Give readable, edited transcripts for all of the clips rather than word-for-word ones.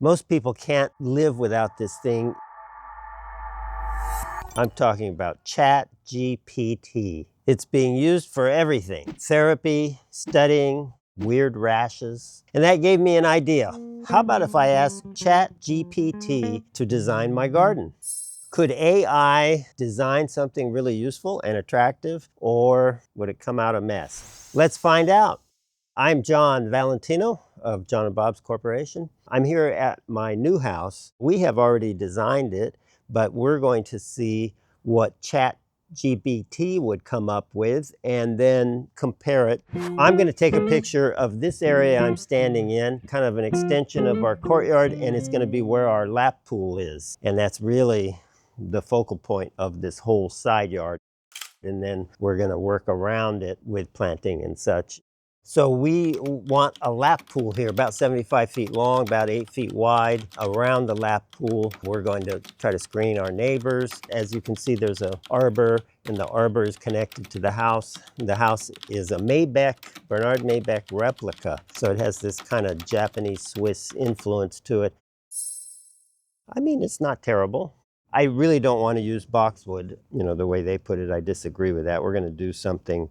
Most people can't live without this thing. I'm talking about ChatGPT. It's being used for everything: therapy, studying, weird rashes. And that gave me an idea. How about if I asked ChatGPT to design my garden? Could AI design something really useful and attractive, or would it come out a mess? Let's find out. I'm John Valentino of John and Bob's Corporation. I'm here at my new house. We have already designed it, but we're going to see what ChatGPT would come up with and then compare it. I'm going to take a picture of this area I'm standing in, kind of an extension of our courtyard, and it's going to be where our lap pool is. And that's really the focal point of this whole side yard. And then we're going to work around it with planting and such. So we want a lap pool here, about 75 feet long, about 8 feet wide. Around the lap pool, we're going to try to screen our neighbors. As you can see, there's an arbor, and the arbor is connected to the house. The house is a Bernard Maybeck replica. So it has this kind of Japanese Swiss influence to it. I mean, it's not terrible. I really don't want to use boxwood, the way they put it. I disagree with that. We're going to do something,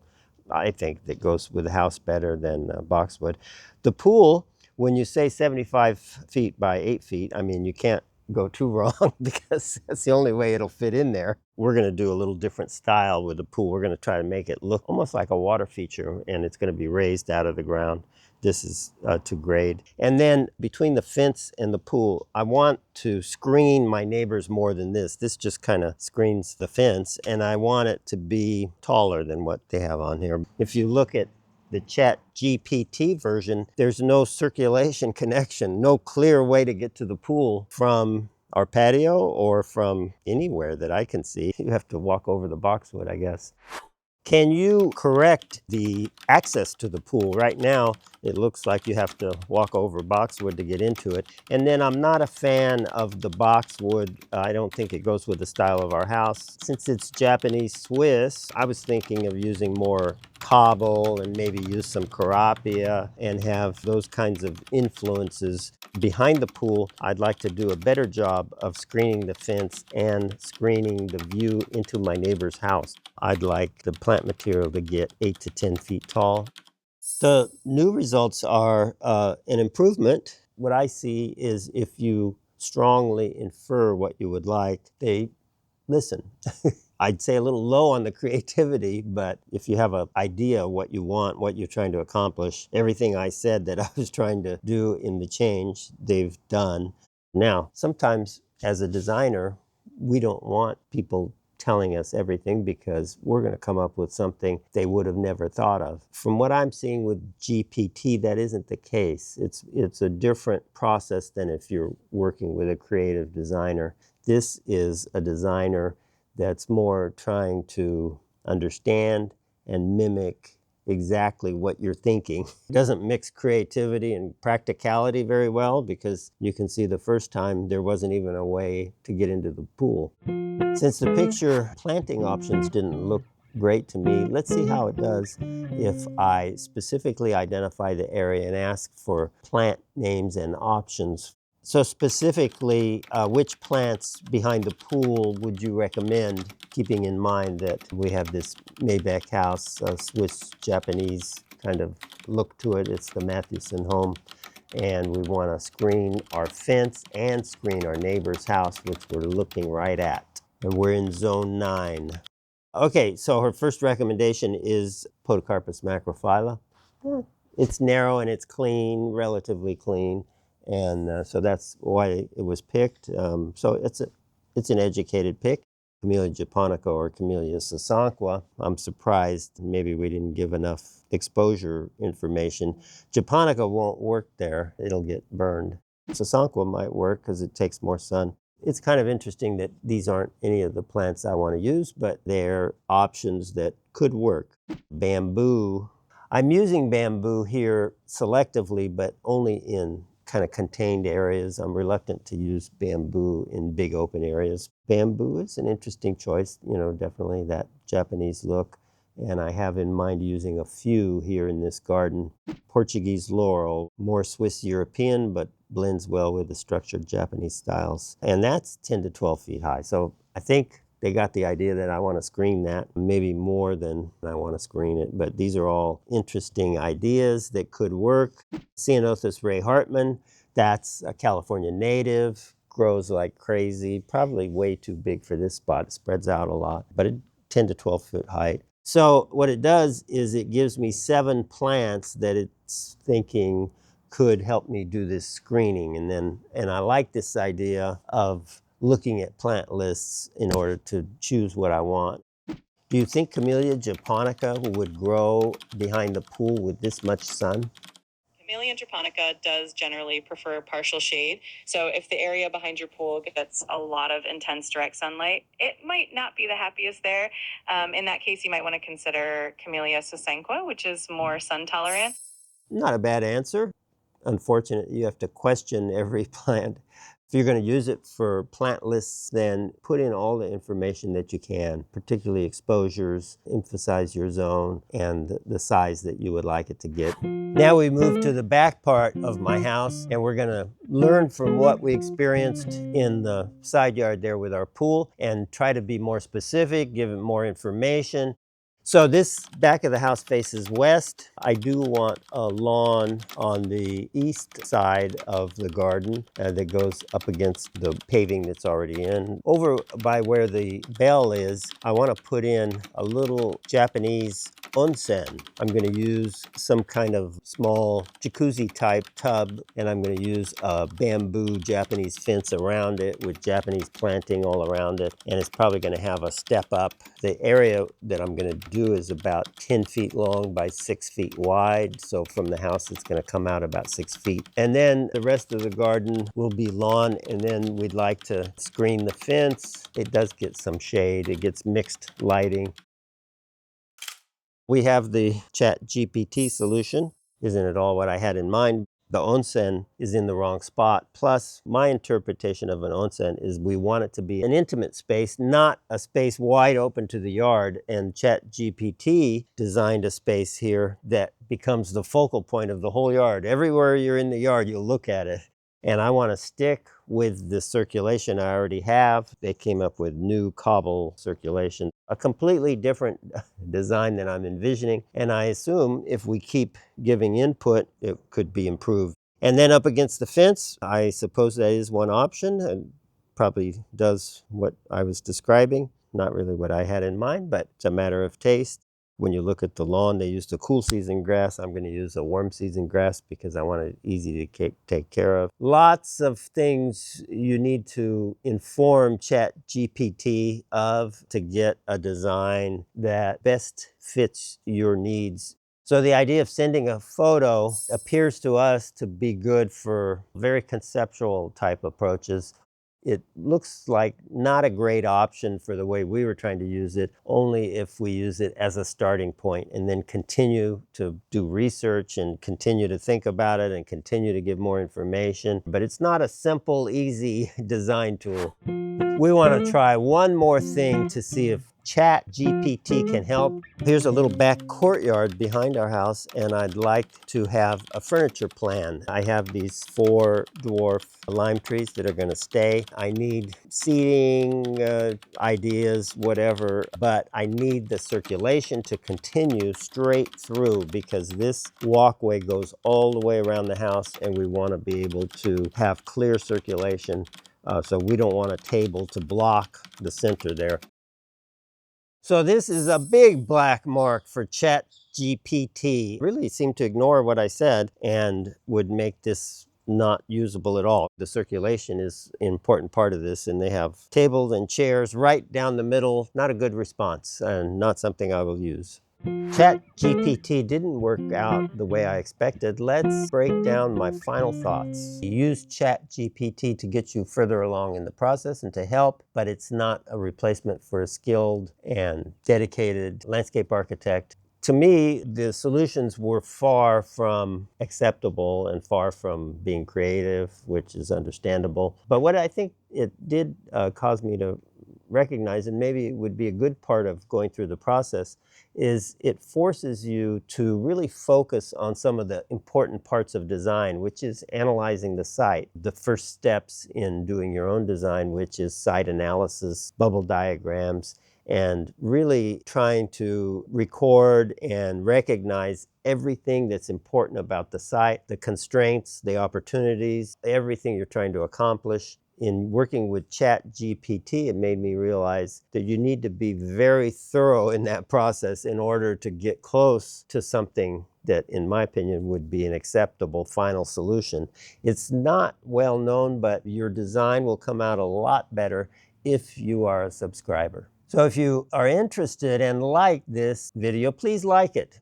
I think, that goes with the house better than boxwood. The pool, when you say 75 feet by 8 feet, I mean, you can't go too wrong because that's the only way it'll fit in there. We're going to do a little different style with the pool. We're going to try to make it look almost like a water feature, and it's going to be raised out of the ground. This is to grade. And then between the fence and the pool, I want to screen my neighbors more than this. This just kind of screens the fence, and I want it to be taller than what they have on here. If you look at the ChatGPT version, there's no circulation connection, no clear way to get to the pool from our patio or from anywhere that I can see. You have to walk over the boxwood, I guess. Can you correct the access to the pool? Right now, it looks like you have to walk over boxwood to get into it. And then I'm not a fan of the boxwood. I don't think it goes with the style of our house. Since it's Japanese Swiss, I was thinking of using more cobble and maybe use some carapia and have those kinds of influences. Behind the pool, I'd like to do a better job of screening the fence and screening the view into my neighbor's house. I'd like the plant material to get 8 to 10 feet tall. The new results are an improvement. What I see is if you strongly infer what you would like, they listen. I'd say a little low on the creativity, but if you have an idea of what you want, what you're trying to accomplish, everything I said that I was trying to do in the change, they've done. Now, sometimes as a designer, we don't want people telling us everything because we're going to come up with something they would have never thought of. From what I'm seeing with GPT, that isn't the case. It's a different process than if you're working with a creative designer. This is a designer that's more trying to understand and mimic exactly what you're thinking. It doesn't mix creativity and practicality very well because you can see the first time there wasn't even a way to get into the pool. Since the picture planting options didn't look great to me, let's see how it does if I specifically identify the area and ask for plant names and options. So specifically, which plants behind the pool would you recommend, keeping in mind that we have this Maybeck house, Swiss-Japanese kind of look to it. It's the Mathewson home. And we want to screen our fence and screen our neighbor's house, which we're looking right at. And we're in zone 9. Okay, so her first recommendation is Podocarpus macrophylla. It's narrow and it's clean, relatively clean. And so that's why it was picked. So it's an educated pick. Camellia japonica or Camellia sasanqua. I'm surprised maybe we didn't give enough exposure information. Japonica won't work there. It'll get burned. Sasanqua might work because it takes more sun. It's kind of interesting that these aren't any of the plants I want to use, but they're options that could work. Bamboo. I'm using bamboo here selectively, but only in kind of contained areas. I'm reluctant to use bamboo in big open areas. Bamboo is an interesting choice, definitely that Japanese look. and I have in mind using a few here in this garden. Portuguese laurel, more Swiss European, but blends well with the structured Japanese styles. And that's 10 to 12 feet high. So I think they got the idea that I want to screen that, maybe more than I want to screen it. But these are all interesting ideas that could work. Ceanothus Ray Hartman, that's a California native, grows like crazy, probably way too big for this spot. It spreads out a lot, but it 10 to 12 foot height. So what it does is it gives me 7 plants that it's thinking could help me do this screening. And I like this idea of looking at plant lists in order to choose what I want. Do you think Camellia japonica would grow behind the pool with this much sun? Camellia japonica does generally prefer partial shade. So if the area behind your pool gets a lot of intense direct sunlight, it might not be the happiest there. In that case, you might want to consider Camellia sasanqua, which is more sun tolerant. Not a bad answer. Unfortunate, you have to question every plant. If you're going to use it for plant lists, then put in all the information that you can, particularly exposures, emphasize your zone, and the size that you would like it to get. Now we move to the back part of my house, and we're going to learn from what we experienced in the side yard there with our pool and try to be more specific, give it more information. So this back of the house faces west. I do want a lawn on the east side of the garden that goes up against the paving that's already in. Over by where the bell is, I want to put in a little Japanese onsen. I'm going to use some kind of small jacuzzi type tub, and I'm going to use a bamboo Japanese fence around it with Japanese planting all around it, and it's probably going to have a step up. The area that I'm going to do is about 10 feet long by 6 feet wide, so from the house it's going to come out about 6 feet. And then the rest of the garden will be lawn, and then we'd like to screen the fence. It does get some shade, it gets mixed lighting. We have the ChatGPT solution. Isn't at all what I had in mind. The onsen is in the wrong spot. Plus, my interpretation of an onsen is we want it to be an intimate space, not a space wide open to the yard. And ChatGPT designed a space here that becomes the focal point of the whole yard. Everywhere you're in the yard, you'll look at it. And I want to stick with the circulation I already have. They came up with new cobble circulation, a completely different design than I'm envisioning. And I assume if we keep giving input, it could be improved. And then up against the fence, I suppose that is one option and probably does what I was describing. Not really what I had in mind, but it's a matter of taste. When you look at the lawn, they used a cool season grass. I'm going to use a warm season grass because I want it easy to take care of. Lots of things you need to inform ChatGPT of to get a design that best fits your needs. So the idea of sending a photo appears to us to be good for very conceptual type approaches. It looks like not a great option for the way we were trying to use it, only if we use it as a starting point and then continue to do research and continue to think about it and continue to give more information. But it's not a simple, easy design tool. We want to try one more thing to see if ChatGPT can help. Here's a little back courtyard behind our house, and I'd like to have a furniture plan. I have these 4 dwarf lime trees that are going to stay. I need seating ideas, whatever, but I need the circulation to continue straight through because this walkway goes all the way around the house, and we want to be able to have clear circulation. So we don't want a table to block the center there. So this is a big black mark for ChatGPT. Really seemed to ignore what I said and would make this not usable at all. The circulation is an important part of this, and they have tables and chairs right down the middle. Not a good response and not something I will use. ChatGPT didn't work out the way I expected. Let's break down my final thoughts. Use ChatGPT to get you further along in the process and to help, but it's not a replacement for a skilled and dedicated landscape architect. To me, the solutions were far from acceptable and far from being creative, which is understandable. But what I think it did cause me to recognize, and maybe it would be a good part of going through the process, is it forces you to really focus on some of the important parts of design, which is analyzing the site. The first steps in doing your own design, which is site analysis, bubble diagrams, and really trying to record and recognize everything that's important about the site, the constraints, the opportunities, everything you're trying to accomplish. In working with ChatGPT, it made me realize that you need to be very thorough in that process in order to get close to something that, in my opinion, would be an acceptable final solution. It's not well known, but your design will come out a lot better if you are a subscriber. So if you are interested and like this video, please like it.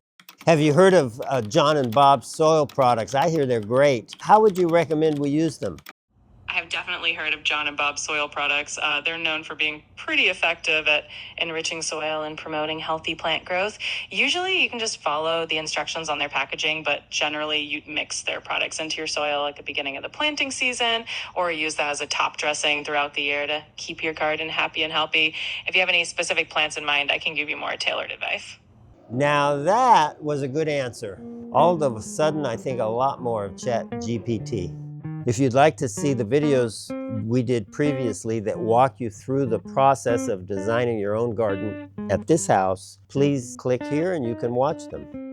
Have you heard of John and Bob's soil products? I hear they're great. How would you recommend we use them? I have definitely heard of John and Bob soil products. They're known for being pretty effective at enriching soil and promoting healthy plant growth. Usually you can just follow the instructions on their packaging, but generally you mix their products into your soil at the beginning of the planting season, or use that as a top dressing throughout the year to keep your garden happy and healthy. If you have any specific plants in mind, I can give you more tailored advice. Now that was a good answer. All of a sudden, I think a lot more of ChatGPT. If you'd like to see the videos we did previously that walk you through the process of designing your own garden at this house, please click here and you can watch them.